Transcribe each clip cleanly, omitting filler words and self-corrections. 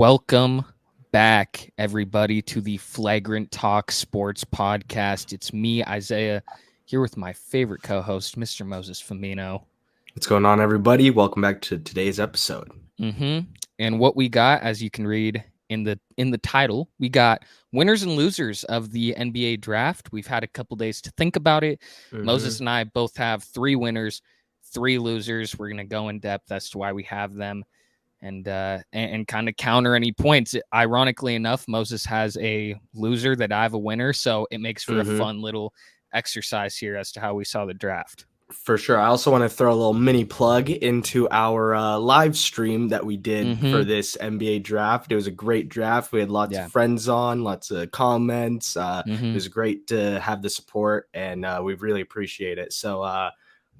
Welcome back, everybody, to the Flagrant Talk Sports Podcast. It's me, Isaiah, here with my favorite co-host, Mr. Moses Firmino. What's going on, everybody? Welcome back to today's episode. And what we got, as you can read in the title, we got winners and losers of the NBA draft. We've had a couple days to think about it. Moses and I both have 3 winners, 3 losers. We're going to go in depth as to why we have them. And kind of counter any points. Ironically enough, Moses has a loser that I have a winner, so it makes for a fun little exercise here as to how we saw the draft. For sure. I also want to throw a little mini plug into our live stream that we did for this NBA draft. It was a great draft. We had lots of friends on, lots of comments. It was great to have the support, and we really appreciate it. So I'm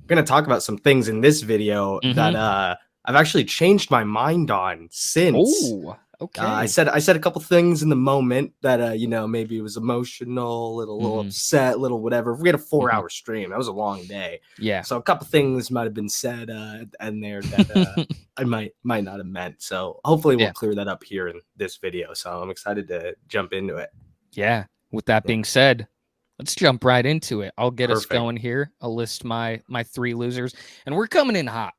going to talk about some things in this video that I've actually changed my mind on since. Oh, okay. I said a couple things in the moment that maybe it was emotional, a little upset, little whatever. We had a 4-hour stream. That was a long day. Yeah. So a couple things might have been said in there that I might not have meant. So hopefully we'll clear that up here in this video. So I'm excited to jump into it. Yeah. With that being said, let's jump right into it. I'll get us going here. I'll list my 3 losers, and we're coming in hot.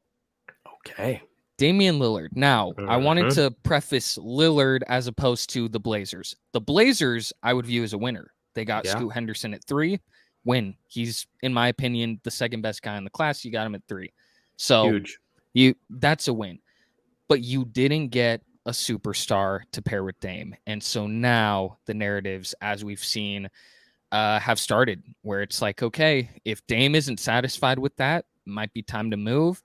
Okay. Damian Lillard. Now, I wanted to preface Lillard as opposed to the Blazers. The Blazers, I would view as a winner. They got Scoot Henderson at 3. Win. He's, in my opinion, the second best guy in the class. You got him at 3. So huge. That's a win. But you didn't get a superstar to pair with Dame. And so now the narratives, as we've seen, have started where it's like, okay, if Dame isn't satisfied with that, it might be time to move.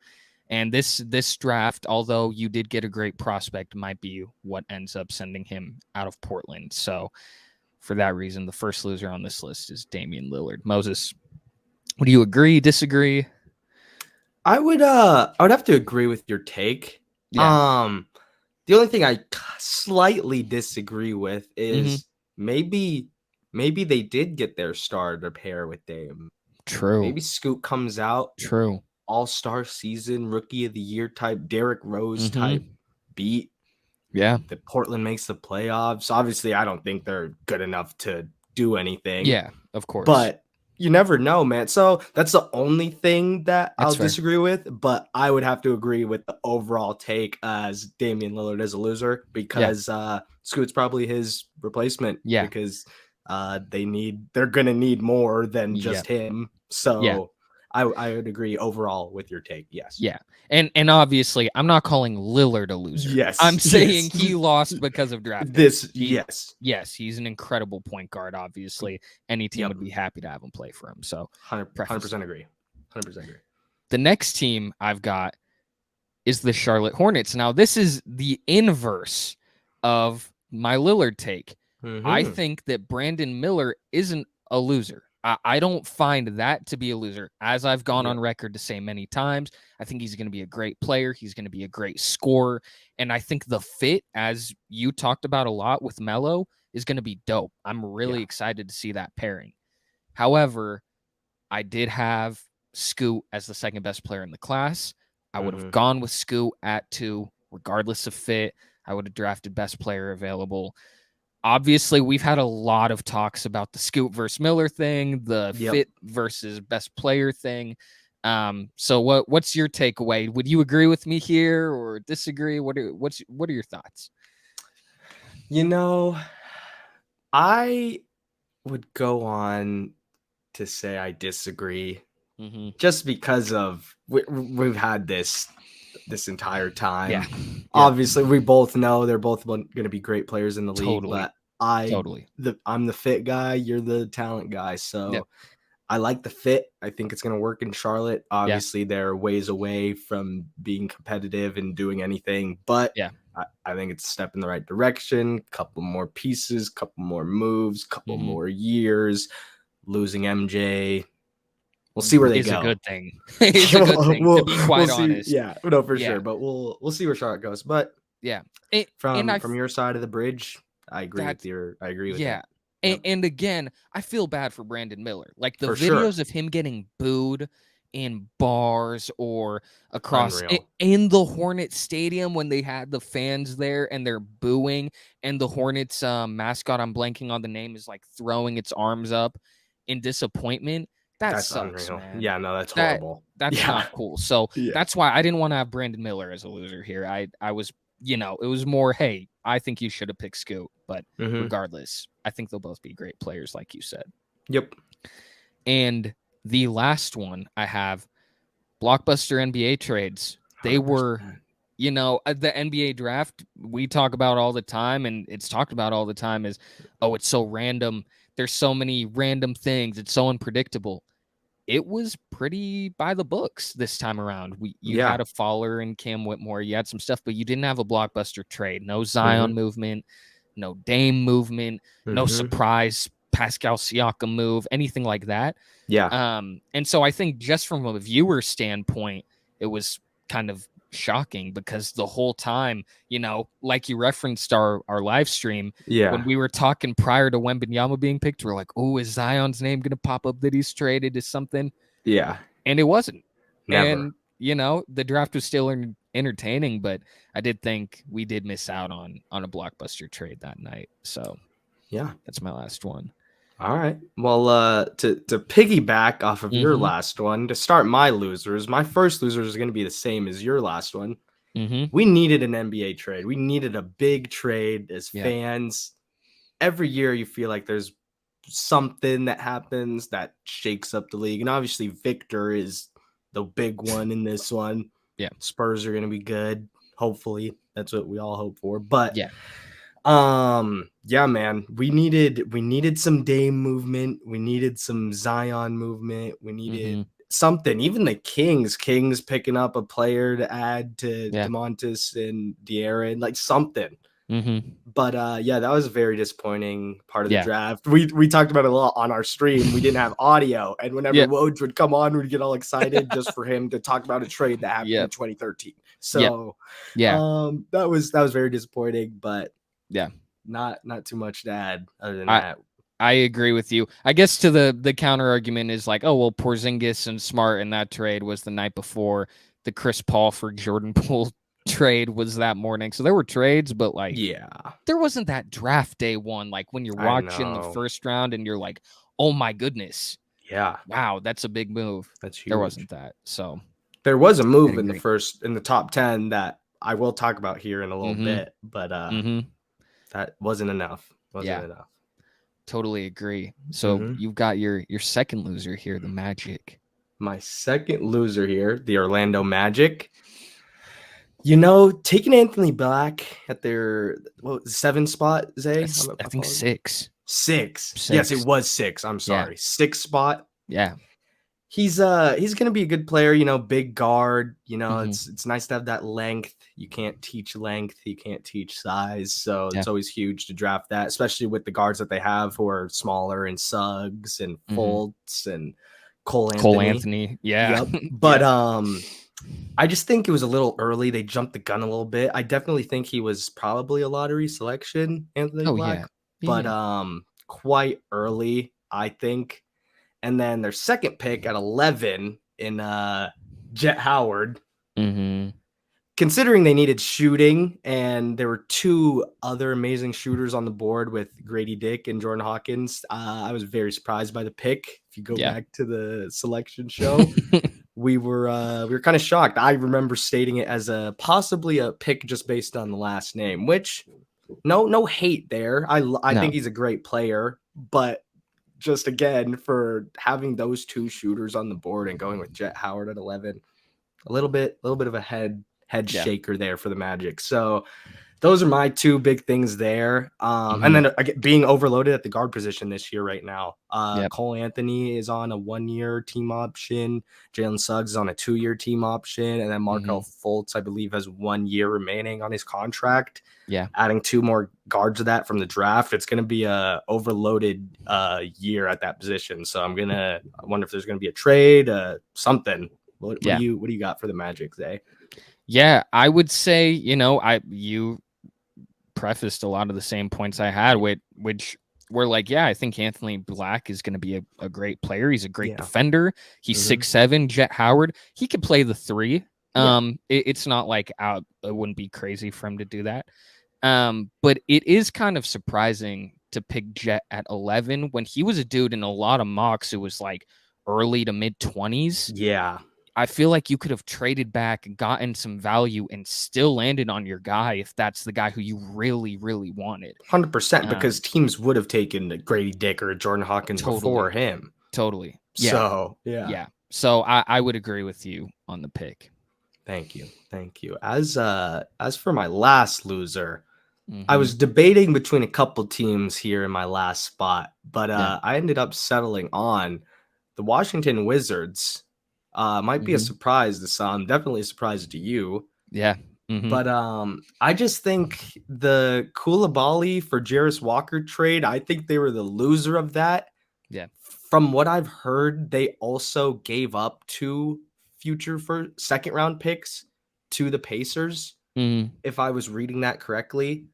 And this draft, although you did get a great prospect, might be what ends up sending him out of Portland. So for that reason, the first loser on this list is Damian Lillard. Moses, would you agree, disagree? I would have to agree with your take. Yeah. The only thing I slightly disagree with is maybe they did get their star to pair with Dame. True. Maybe Scoot comes out. True. All-star season, rookie of the year type, Derrick Rose type beat. Yeah. The Portland makes the playoffs. Obviously, I don't think they're good enough to do anything. Yeah, of course. But you never know, man. So that's the only thing that I'll disagree with. But I would have to agree with the overall take as Damian Lillard is a loser because Scoot's probably his replacement. Yeah. Because they're gonna need more than just him. So I would agree overall with your take. Yes. Yeah. And obviously, I'm not calling Lillard a loser. Yes. I'm saying he lost because of draft. Yes. Yes, he's an incredible point guard, obviously. Any team would be happy to have him play for him. So 100% agree. 100% agree. The next team I've got is the Charlotte Hornets. Now, this is the inverse of my Lillard take. I think that Brandon Miller isn't a loser. I don't find that to be a loser. As I've gone on record to say many times, I think he's going to be a great player. He's going to be a great scorer. And I think the fit, as you talked about a lot with Melo, is going to be dope. I'm really excited to see that pairing. However, I did have Scoot as the second best player in the class. I would have gone with Scoot at 2, regardless of fit. I would have drafted best player available. Obviously, we've had a lot of talks about the Scoot versus Miller thing, the fit versus best player thing. So what's your takeaway? Would you agree with me here or disagree? What are your thoughts? I would go on to say I disagree just because of we've had this entire time. Yeah. Obviously, we both know they're both going to be great players in the league, but I'm the fit guy, you're the talent guy. So I like the fit. I think it's going to work in Charlotte. Obviously, they're ways away from being competitive and doing anything, but I think it's a step in the right direction. Couple more pieces, couple more moves, couple more years. Losing MJ. We'll see where they go. It's a good thing. It's a good thing, to be quite honest. Yeah, no, for sure. But we'll see where Charlotte goes. But from your side of the bridge, I agree with you. And again, I feel bad for Brandon Miller. Like the videos of him getting booed in bars or across in the Hornets stadium when they had the fans there and they're booing, and the Hornets mascot, I'm blanking on the name, is like throwing its arms up in disappointment. That's sucks, unreal. man. Yeah, no, that's horrible. That's not cool. So that's why I didn't want to have Brandin Miller as a loser here. I was, it was more, hey, I think you should have picked Scoot, but regardless, I think they'll both be great players, like you said. Yep. And the last one I have, Blockbuster NBA Trades. They 100%. Were, the NBA draft we talk about all the time, and it's talked about all the time, is, oh, it's so random. There's so many random things. It's so unpredictable. It was pretty by the books this time around. You had a Fowler and Cam Whitmore. You had some stuff, but you didn't have a blockbuster trade. No Zion movement, no Dame movement, no surprise Pascal Siakam move, anything like that. Yeah. And so I think just from a viewer standpoint, it was kind of shocking because the whole time, like you referenced our live stream, when we were talking prior to Wembanyama being picked, we're like, oh, is Zion's name going to pop up that he's traded to something? Yeah. And it wasn't. Never. And, the draft was still entertaining, but I did think we did miss out on a blockbuster trade that night. So yeah, that's my last one. All right. Well, to piggyback off of your last one, to start my losers, my first loser is going to be the same as your last one. We needed an NBA trade. We needed a big trade as fans. Every year you feel like there's something that happens that shakes up the league. And obviously Victor is the big one in this one. Yeah. Spurs are going to be good. Hopefully. That's what we all hope for. But man, we needed some Dame movement. We needed some Zion movement. We needed something. Even the Kings picking up a player to add to DeMontis and De'Aaron, like something. But that was a very disappointing part of the draft. We talked about it a lot on our stream. We didn't have audio, and whenever Woj would come on, we'd get all excited just for him to talk about a trade that happened in 2013. So that was very disappointing, but not too much to add other than that. I agree with you. I guess to the counter argument is like, oh, well, Porzingis and Smart in that trade was the night before. The Chris Paul for Jordan Poole trade was that morning. So there were trades, but there wasn't that draft day one, like when you're watching the first round and you're like, oh my goodness. Yeah. Wow, that's a big move. That's huge. There wasn't that. So there was a move in the top 10 that I will talk about here in a little bit, but that wasn't enough. Enough. Totally agree. So you've got your second loser here, the Magic. My second loser here, the Orlando Magic. Taking Anthony Black at their 7 spot, Zay? I think 6. 6. Yes, it was 6. I'm sorry. 6 spot. Yeah. He's gonna be a good player, big guard. It's nice to have that length. You can't teach length, you can't teach size. So it's always huge to draft that, especially with the guards that they have who are smaller, and Suggs and Fultz and Cole Anthony. Yeah. Yep. But I just think it was a little early. They jumped the gun a little bit. I definitely think he was probably a lottery selection, Anthony Black. But quite early, I think. And then their second pick at 11 in Jet Howard. Considering they needed shooting, and there were 2 other amazing shooters on the board with Grady Dick and Jordan Hawkins, I was very surprised by the pick. If you go back to the selection show, we were kind of shocked. I remember stating it as possibly a pick just based on the last name, which no hate there. I think he's a great player, but just again for having those 2 shooters on the board and going with Jet Howard at 11, a little bit of a head shaker there for the Magic. So those are my 2 big things there. And then being overloaded at the guard position this year right now. Cole Anthony is on a 1-year team option. Jalen Suggs is on a 2-year team option. And then Markelle Fultz, I believe, has 1 year remaining on his contract. Yeah. Adding 2 more guards of that from the draft. It's going to be a overloaded year at that position. So I wonder if there's going to be a trade, something. What do you got for the Magic, Zay? Yeah, I would say, you prefaced a lot of the same points I had, which we're like, yeah, I think Anthony Black is going to be a great player. He's a great defender. He's 6'7". Jet Howard, he could play the 3. It's not like it wouldn't be crazy for him to do that. But it is kind of surprising to pick Jet at 11 when he was a dude in a lot of mocks who was like early to mid 20s. Yeah. I feel like you could have traded back and gotten some value and still landed on your guy if that's the guy who you really, really wanted. 100%, because teams would have taken Grady Dick or Jordan Hawkins before him. Totally. Yeah. So, yeah. Yeah. So I would agree with you on the pick. Thank you. Thank you. As for my last loser, I was debating between a couple teams here in my last spot, but I ended up settling on the Washington Wizards. Might be a surprise to some, definitely a surprise to you. Yeah. But I just think the Coulibaly for Jarris Walker trade, I think they were the loser of that. Yeah. From what I've heard, they also gave up 2 future second round picks to the Pacers. If I was reading that correctly.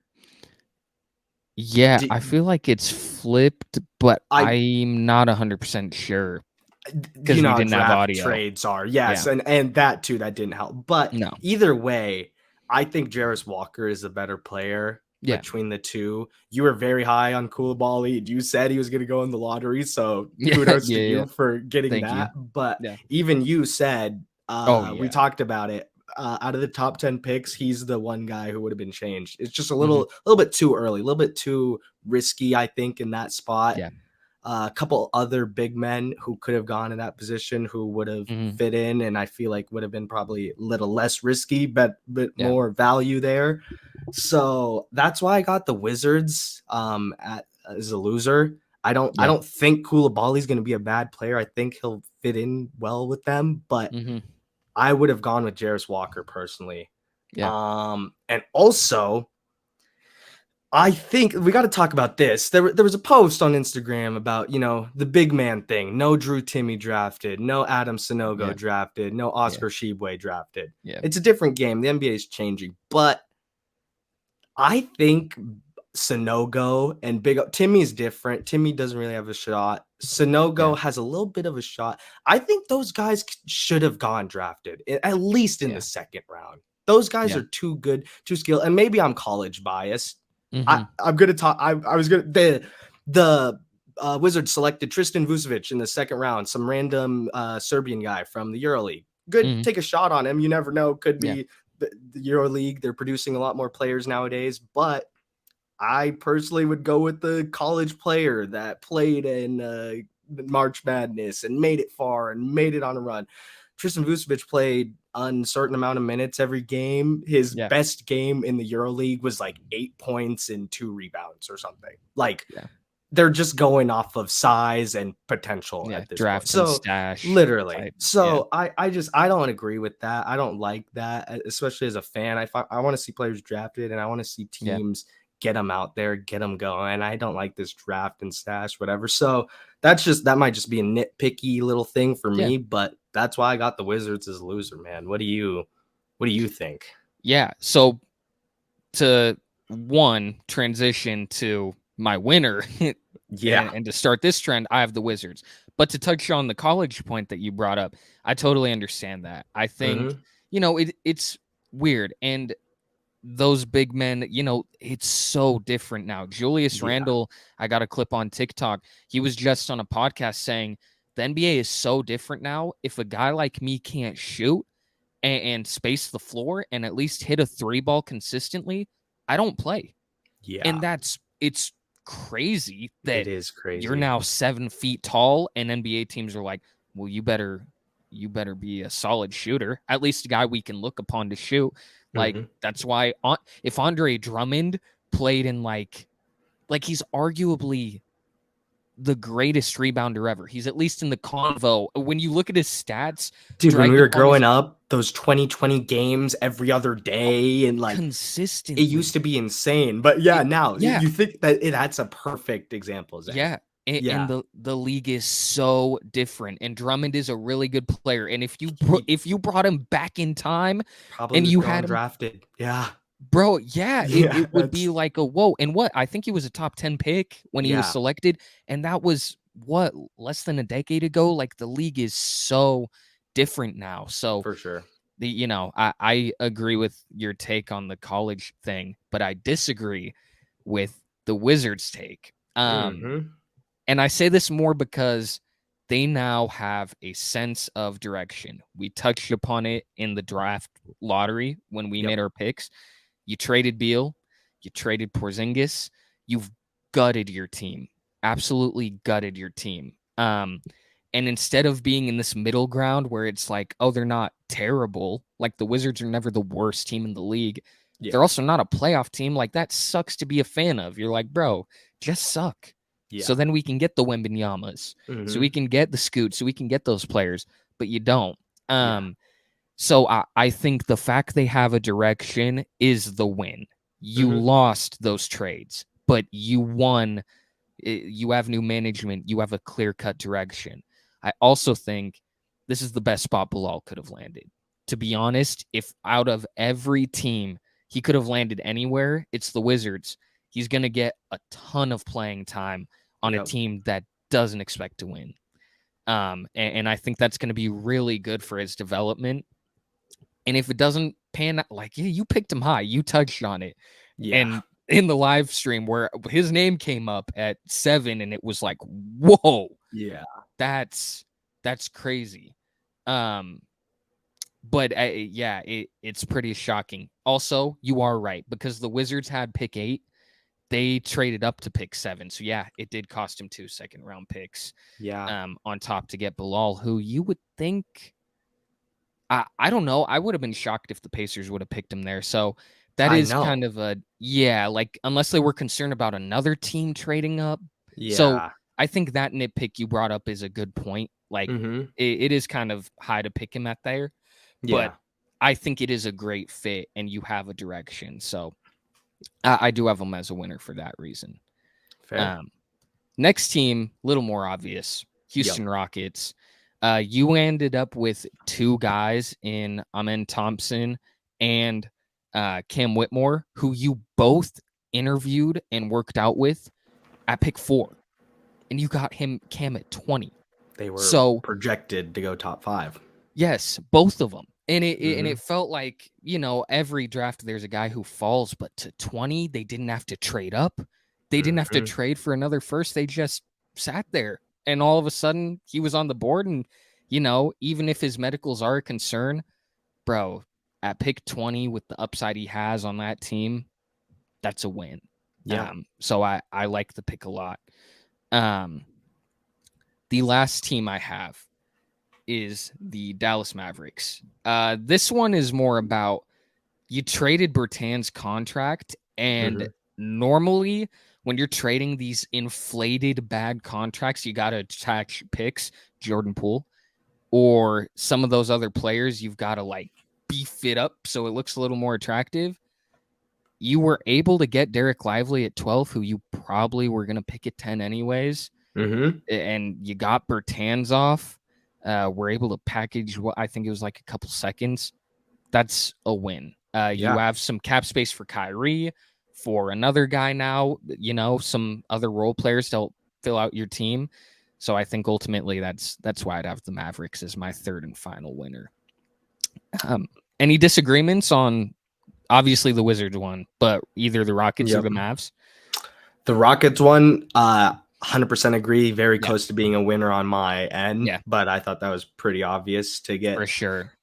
Yeah, I feel like it's flipped, but I'm not 100% sure. Because we didn't have audio. Trades are, yes, and that too, that didn't help. But either way, I think Jarris Walker is a better player between the two. You were very high on Coulibaly. You said he was going to go in the lottery, so kudos to you for getting that. But even you said, we talked about it. Out of the top 10 picks, he's the one guy who would have been changed. It's just a little bit too early, a little bit too risky, I think, in that spot. Yeah. A couple other big men who could have gone in that position who would have fit in, and I feel like would have been probably a little less risky, but more value there. So that's why I got the Wizards as a loser. I don't think Coulibaly's going to be a bad player. I think he'll fit in well with them, but I would have gone with Jarris Walker personally. Yeah. And also, I think we got to talk about this. There was a post on Instagram about, the big man thing. No Drew Timme drafted. No Adam Sanogo drafted. No Oscar Tshiebwe drafted. Yeah. It's a different game. The NBA is changing. But I think Sanogo and Timme is different. Timme doesn't really have a shot. Sanogo has a little bit of a shot. I think those guys should have gone drafted, at least in the second round. Those guys are too good, too skilled. And maybe I'm college biased. I'm going to talk. I was going to the Wizards selected Tristan Vucevic in the second round, some random Serbian guy from the EuroLeague. Good, take a shot on him. You never know. Could be the EuroLeague. They're producing a lot more players nowadays, but I personally would go with the college player that played in March Madness and made it far and made it on a run. Tristan Vucevic played a certain amount of minutes every game. His best game in the EuroLeague was like 8 points and 2 rebounds or something. Like they're just going off of size and potential at this draft point. So stash literally. Type. So I don't agree with that. I don't like that, especially as a fan. I want to see players drafted, and I want to see teams get them out there, get them going. I don't like this draft and stash, whatever. So that might just be a nitpicky little thing for me, but that's why I got the Wizards as a loser, man. What do you think? Yeah. So to transition to my winner, and to start this trend, I have the Wizards. But to touch on the college point that you brought up, I totally understand that. I think it's weird, and those big men, it's so different now. Julius Randle, I got a clip on TikTok. He was just on a podcast saying the NBA is so different now. If a guy like me can't shoot and space the floor and at least hit a 3-ball consistently, I don't play. Yeah. And it's crazy that it is crazy. You're now 7 feet tall, and NBA teams are like, well, you better be a solid shooter, at least a guy we can look upon to shoot. Like, that's why if Andre Drummond played in like he's arguably the greatest rebounder ever. He's at least in the convo. When you look at his stats, dude, when we were growing up, those 2020 games every other day and like consistent, it used to be insane. But now you think that that's a perfect example. Zach. Yeah. And the league is so different, and Drummond is a really good player. And if you brought him back in time, probably and you had had drafted, Bro, yeah, it would be like a whoa. And what? I think he was a top 10 pick when he was selected. And that was what, less than a decade ago? Like the league is so different now. So for sure. I agree with your take on the college thing, but I disagree with the Wizards take. And I say this more because they now have a sense of direction. We touched upon it in the draft lottery when we made our picks. You traded Beal, you traded Porzingis, you've gutted your team, absolutely gutted your team. And instead of being in this middle ground where it's like, oh, they're not terrible, like the Wizards are never the worst team in the league. Yeah. They're also not a playoff team. Like that sucks to be a fan of. You're like, bro, just suck. Yeah. So then we can get the Wembanyama's, so we can get the Scoots, so we can get those players, but you don't. So I think the fact they have a direction is the win. You lost those trades, but you won. You have new management. You have a clear-cut direction. I also think this is the best spot Bilal could have landed. To be honest, if out of every team he could have landed anywhere, it's the Wizards. He's going to get a ton of playing time on a team that doesn't expect to win. And I think that's going to be really good for his development. And if it doesn't pan out, like, yeah, you picked him high, you touched on it. Yeah. And in the live stream where his name came up at 7 and it was like, whoa. Yeah. That's crazy. But it's pretty shocking. Also, you are right, because the Wizards had pick 8. They traded up to pick 7. So yeah, it did cost him 2 second-round picks. Yeah. On top to get Bilal, who you would think, I don't know. I would have been shocked if the Pacers would have picked him there. So that is kind of like, unless they were concerned about another team trading up. Yeah. So I think that nitpick you brought up is a good point. Like it is kind of high to pick him at there. Yeah. But I think it is a great fit and you have a direction. So I do have him as a winner for that reason. Fair. Next team, a little more obvious, Houston Rockets. You ended up with 2 guys in Amen Thompson and Cam Whitmore, who you both interviewed and worked out with at pick 4. And you got Cam at 20. They were projected to go top 5. Yes, both of them. And it felt like, every draft there's a guy who falls, but to 20, they didn't have to trade up. They didn't have to trade for another first. They just sat there. And all of a sudden, he was on the board. And, even if his medicals are a concern, bro, at pick 20 with the upside he has on that team, that's a win. Yeah. So I like the pick a lot. The last team I have is the Dallas Mavericks. This one is more about, you traded Bertan's contract, and normally when you're trading these inflated bad contracts, you got to attach picks, Jordan Poole, or some of those other players, you've got to like beef it up so it looks a little more attractive. You were able to get Derek Lively at 12, who you probably were going to pick at 10 anyways. And you got Bertans off. We're able to package what I think it was like a couple seconds. That's a win. You have some cap space for Kyrie, for another guy now, some other role players to fill out your team. So I think ultimately that's why I'd have the Mavericks as my third and final winner. Any disagreements on, obviously the Wizards one, but either the Rockets or the Mavs? The Rockets one, 100% agree. Very close to being a winner on my end. Yeah. But I thought that was pretty obvious to get. For sure.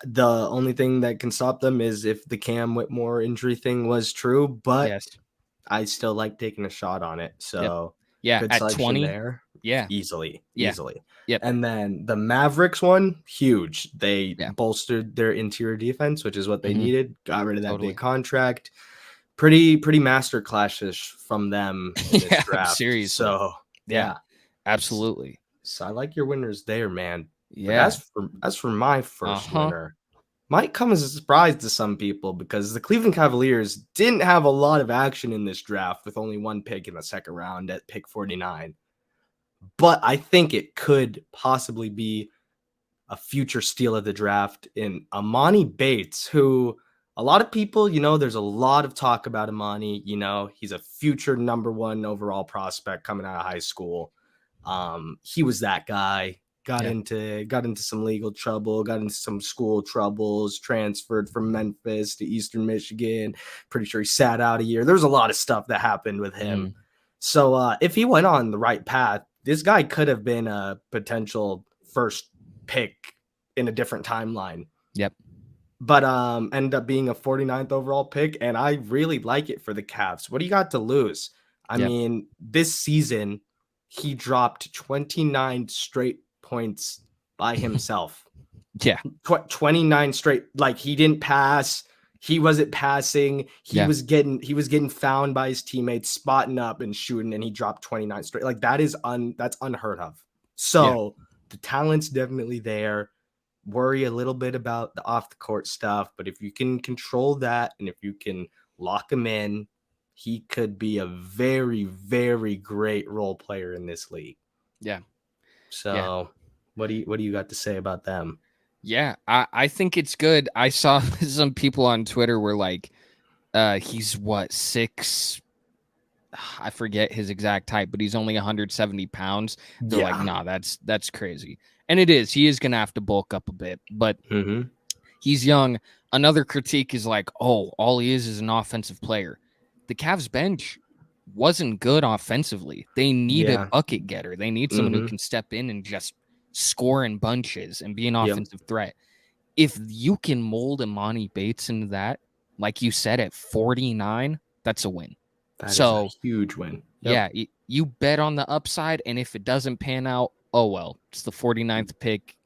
The only thing that can stop them is if the Cam Whitmore injury thing was true, but I still like taking a shot on it. So good at 20 there. Yeah. Easily. Yep. And then the Mavericks one, huge. They bolstered their interior defense, which is what they needed. Got rid of that big contract. Pretty masterclass-ish from them in this draft. Seriously. So absolutely. So I like your winners there, man. Yeah. But as for my first winner, might come as a surprise to some people, because the Cleveland Cavaliers didn't have a lot of action in this draft with only 1 pick in the second round at pick 49. But I think it could possibly be a future steal of the draft in Amani Bates, who a lot of people, there's a lot of talk about Imani. He's a future number 1 overall prospect coming out of high school. He was that guy. Got into some legal trouble, got into some school troubles, transferred from Memphis to Eastern Michigan. Pretty sure he sat out a year. There's a lot of stuff that happened with him. So if he went on the right path, this guy could have been a potential first pick in a different timeline. Yep. But ended up being a 49th overall pick, and I really like it for the Cavs. What do you got to lose? I mean, this season he dropped 29 straight points by himself. 29 straight. Like, he didn't pass. He wasn't passing. He was getting found by his teammates, spotting up and shooting, and he dropped 29 straight. Like, that's unheard of. So the talent's definitely there. Worry a little bit about the off the court stuff, but if you can control that and if you can lock him in, he could be a very, very great role player in this league. Yeah. So what do you got to say about them? Yeah, I think it's good. I saw some people on Twitter were like, he's what, 6, I forget his exact height, but he's only 170 pounds. They're like, nah, that's crazy. And it is. He is going to have to bulk up a bit, but he's young. Another critique is like, oh, all he is an offensive player. The Cavs bench wasn't good offensively. They need a bucket getter. They need someone who can step in and just score in bunches and be an offensive threat. If you can mold Imani Bates into that, like you said, at 49, that's a win. That is a huge win. Yeah, you bet on the upside, and if it doesn't pan out, oh well, it's the 49th pick.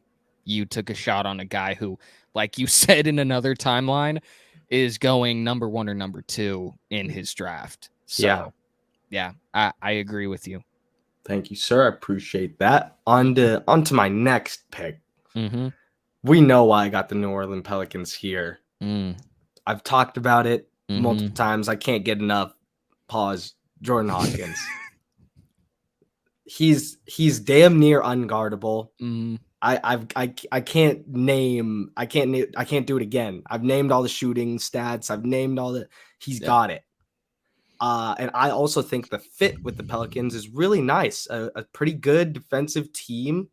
You took a shot on a guy who, like you said in another timeline, is going number 1 or number 2 in his draft. So, yeah, I agree with you. Thank you, sir. I appreciate that. On to my next pick. We know why I got the New Orleans Pelicans here. I've talked about it multiple times. I can't get enough. Pause. Jordan Hawkins. He's damn near unguardable. I can't do it again. I've named all the shooting stats. I've named all the. He's got it. And I also think the fit with the Pelicans is really nice. A pretty good defensive team.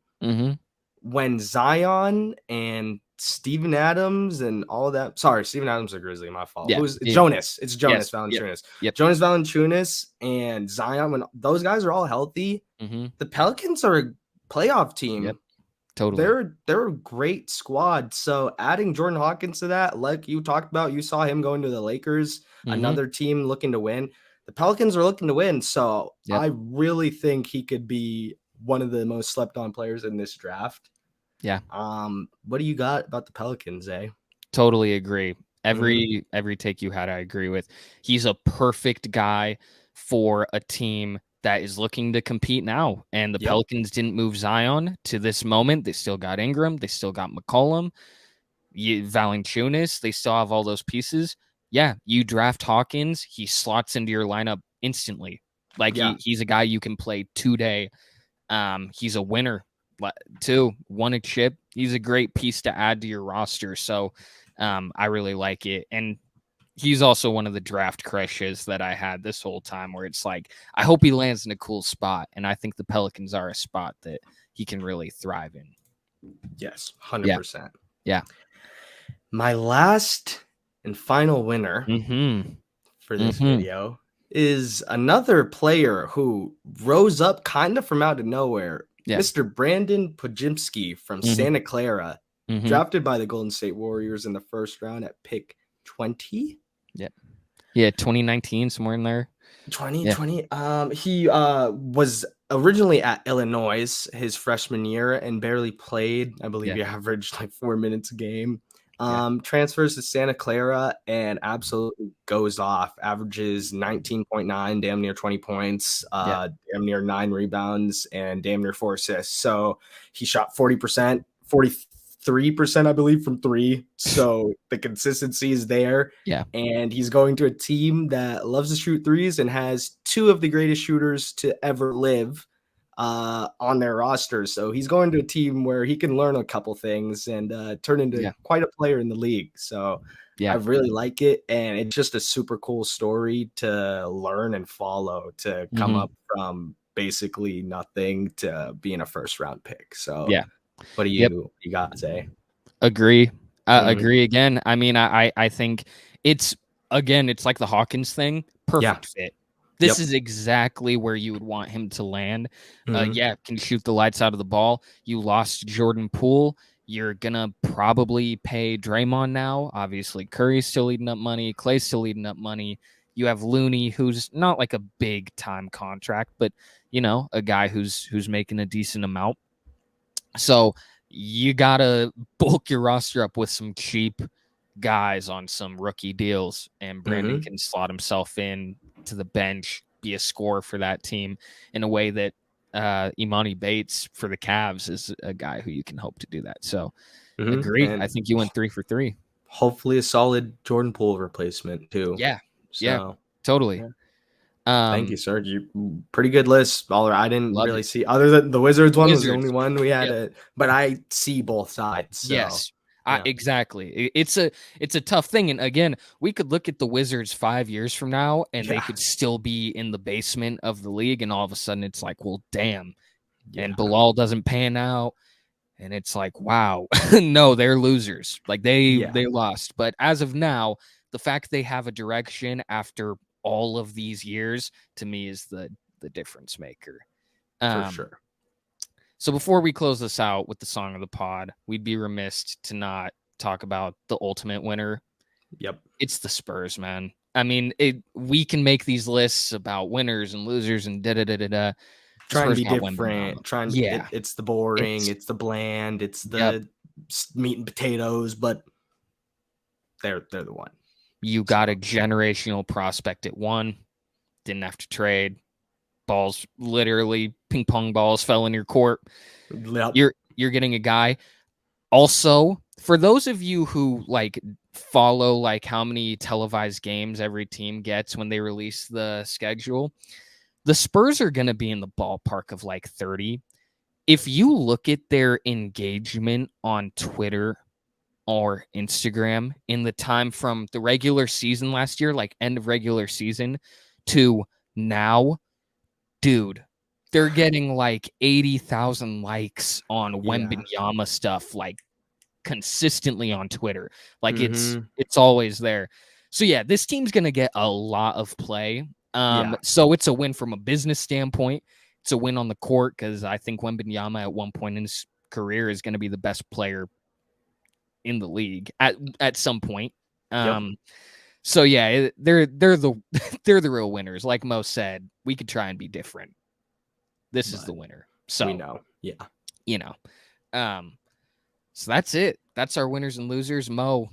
When Zion and Steven Adams and all that. Sorry, Steven Adams are Grizzly. My fault. Jonas. It's Jonas Valanciunas. Jonas Valanciunas and Zion. When those guys are all healthy, the Pelicans are a playoff team. Totally. They're a great squad. So adding Jordan Hawkins to that, like you talked about, you saw him going to the Lakers, another team looking to win. The Pelicans are looking to win. So I really think he could be one of the most slept on players in this draft. Yeah. What do you got about the Pelicans, eh? Totally agree. Every take you had, I agree with. He's a perfect guy for a team that is looking to compete now. And the Pelicans didn't move Zion to this moment. They still got Ingram. They still got McCollum, Valanciunas. They still have all those pieces. Yeah, you draft Hawkins. He slots into your lineup instantly. Like he's a guy you can play today. He's a winner too. Won a chip. He's a great piece to add to your roster. So I really like it. And he's also one of the draft crushes that I had this whole time where it's like, I hope he lands in a cool spot. And I think the Pelicans are a spot that he can really thrive in. Yes, 100%. Yeah. My last and final winner for this video is another player who rose up kind of from out of nowhere. Mr. Brandin Podziemski from Santa Clara, drafted by the Golden State Warriors in the first round at pick 20. Yeah, 2019, somewhere in there. 2020. He was originally at Illinois his freshman year and barely played. I believe he averaged like 4 minutes a game. Transfers to Santa Clara and absolutely goes off. Averages 19.9, damn near 20 points, damn near 9 rebounds, and damn near 4 assists. So he shot 40%, 43%, I believe, from 3. So the consistency is there. Yeah. And he's going to a team that loves to shoot threes and has 2 of the greatest shooters to ever live. on their roster. So he's going to a team where he can learn a couple things and turn into quite a player in the league. So I really like it. And it's just a super cool story to learn and follow, to come up from basically nothing to being a first round pick. So what do you got to say? Agree. Agree again. I mean, I think it's like the Hawkins thing. Perfect fit. This is exactly where you would want him to land. Can shoot the lights out of the ball. You lost Jordan Poole. You're going to probably pay Draymond now. Obviously, Curry's still eating up money. Clay's still eating up money. You have Looney, who's not like a big time contract, but, you know, a guy who's making a decent amount. So you got to bulk your roster up with some cheap guys on some rookie deals, and Brandon can slot himself in to the bench, be a scorer for that team in a way that Imani Bates for the Cavs is a guy who you can hope to do that. So agree. And I think you went 3 for 3. Hopefully a solid Jordan Poole replacement too. Yeah. Totally. Yeah. Thank you, sir. Pretty good list. I didn't really see, other than the Wizards one was the only one we had, but I see both sides. So. Yes. Exactly. It's a tough thing. And again, we could look at the Wizards 5 years from now and they could still be in the basement of the league. And all of a sudden it's like, well, damn. And Bilal doesn't pan out. And it's like, wow, no, they're losers. Like they lost. But as of now, the fact they have a direction after all of these years, to me, is the difference maker. For sure. So before we close this out with the song of the pod, we'd be remiss to not talk about the ultimate winner. Yep. It's the Spurs, man. I mean, we can make these lists about winners and losers and da-da-da-da-da. Trying to be different. It's the boring. It's the bland. It's the meat and potatoes, but they're the one. You got a generational prospect at 1. Didn't have to trade. Balls, literally ping pong balls fell in your court. Yep. You're getting a guy. Also, for those of you who like follow like how many televised games every team gets when they release the schedule, the Spurs are going to be in the ballpark of like 30. If you look at their engagement on Twitter or Instagram in the time from the regular season last year, like end of regular season, to now, dude, they're getting like 80,000 likes on Wembanyama stuff, like consistently on Twitter. Like it's always there. So yeah, this team's going to get a lot of play. So it's a win from a business standpoint. It's a win on the court because I think Wembanyama at one point in his career is going to be the best player in the league at some point. So yeah, they're the real winners. Like Mo said, we could try and be different. This is the winner. So we know. Yeah. You know. So that's it. That's our winners and losers. Mo,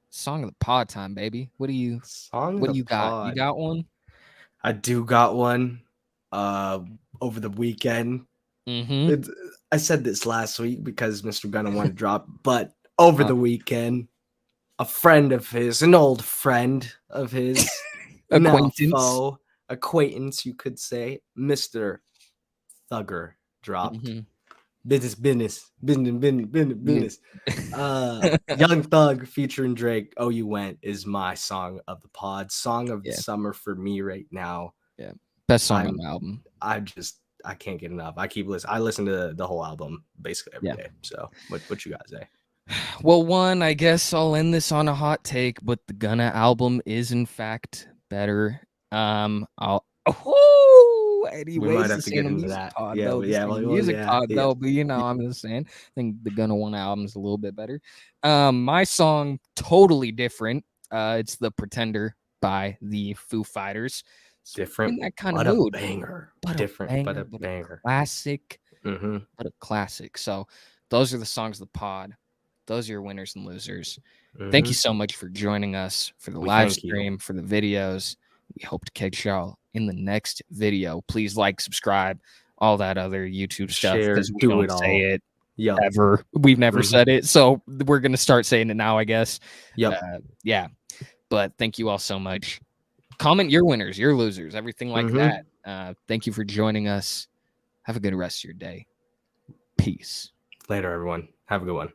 song of the pod time, baby. What do you got? You got one? I do got one. Over the weekend. I said this last week because Mr. Gunna wanted to drop, but over the weekend, a friend of his, an old friend of his, acquaintance, you could say, Mr. Thugger dropped. Business. Young Thug featuring Drake, Oh You Went, is my song of the pod. Song of the summer for me right now. Yeah. Best song on the album. I can't get enough. I listen to the whole album basically every day. So what you guys say? Well, one, I guess I'll end this on a hot take, but the Gunna album is in fact better. Anyways, we might have to get into that. Pod, but you know, I'm just saying, I think the Gunna One album is a little bit better. My song, totally different. It's The Pretender by the Foo Fighters. Different, in that kind of mood. Banger. But a banger. Classic, but a classic. So those are the songs of the pod. Those are your winners and losers. Thank you so much for joining us for the live stream, for the videos. We hope to catch y'all in the next video. Please like, subscribe, all that other YouTube stuff, because we don't say it ever. We've never said it, so we're going to start saying it now, I guess. Yeah. But thank you all so much. Comment your winners, your losers, everything like that. Thank you for joining us. Have a good rest of your day. Peace. Later, everyone. Have a good one.